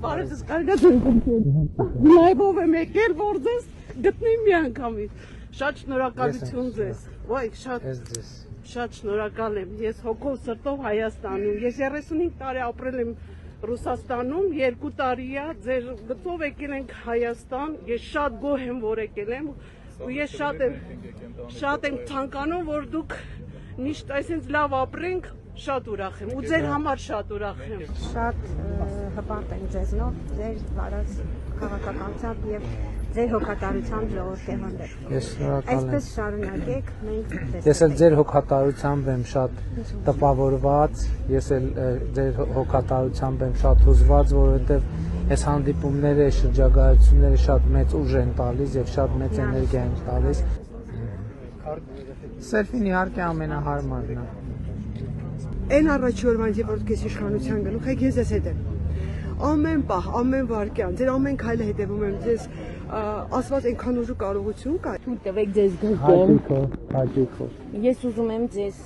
Բարեձեզ կարելի է լայվով եմ եկել, որ ձեզ գտնեմ մի անգամից։ Շատ շնորհակալություն ձեզ։ Ոայ, շատ շնորհակալ եմ։ Ես հոգով սրտով Հայաստանում։ Ես 35 տարի ապրել եմ Ռուսաստանում, 2 տարի է ձեր գծով եկել ենք Հայաստան։ Ես շատ գոհ եմ, որ եկել եմ, ու ես շատ եմ ցանկանում, որ դուք միշտ այսպես լավ ապրենք, շատ ուրախ եմ, ու ձեր համար շատ ուրախ եմ։ Շատ հպարտ եմ ձեզնով, ձեր վարած քաղաքականությամբ եւ ձեր հոգատարությամբ ժողովրդի հանդեպ։ Ես շնորհակալ եմ։ Այսպես շարունակեք, մենք Ես էլ ձեր հոգատարությամբ եմ շատ տպավորված, ես էլ ձեր հոգատարությամբ եմ շատ հուզված, որովհետև այս հանդիպումները, շրջագայությունները շատ մեծ ուժ են տալիս եւ շատ մեծ էներգիա են տալիս։ Սելֆին իհարկե ամենահարմարն է։ Այն առաջի օրվանից, երբ որ դուք իշխանության գնուք եք, ես հետ եմ։ Ամեն պահ, ամեն վայրկյան, ձեր ամեն քայլը հետևում եմ, ձեզ ասված այնքան ուժու կարողություն կա։ Թույլ տվեք ձեզ գրկեմ։ Հաճույքով։ Ես ուզում եմ ձեզ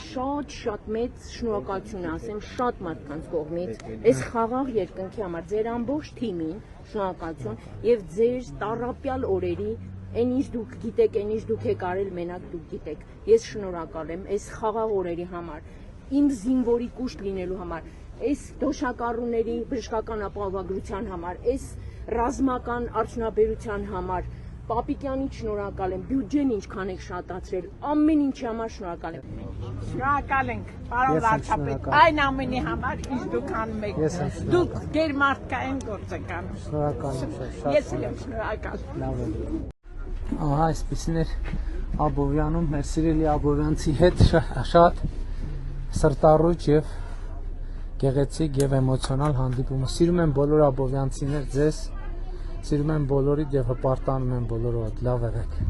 շատ մեծ շնորհակալություն ասեմ շատ մարդկանց կողմից այս խաղաղ երկնքի համար, ձեր ամբողջ թիմին շնորհակալություն եւ ձեր տառապյալ օրերի Այն ինչ դուք գիտեք, այն ինչ դուք եք արել, մենակ դուք գիտեք։ Ես շնորհակալ եմ այս խաղաղ օրերի համար, իմ զինվորի կուշտ լինելու համար, այս դոշակառուների բժշկական ապահովագրության համար, այս ռազմական արդյունաբերության համար, Պապիկյանին շնորհակալ եմ, բյուջեն ինչքան եք շատացրել, ամեն ինչի համար շնորհակալ եմ։ Շնորհակալ ենք, պարոն վարչապետ, այն ամենի համար, ինչ դուք անում եք։ Դուք գերմարտկային գործ եք անում։ Շնորհակալ եմ շատ։ Ես եմ շնորհակալ։ Լավ է։ Ահա այսպեսին էր Աբովյանում, մեր սիրելի Աբովյանցի հետ շատ սրտառուչ եւ գեղեցիկ եւ էմոցիոնալ հանդիպումը։ Սիրում եմ բոլոր Աբովյանցիներ ձեզ, սիրում եմ բոլորիդ եւ հպարտանում եմ բոլորովդ։ Լավ եղեք։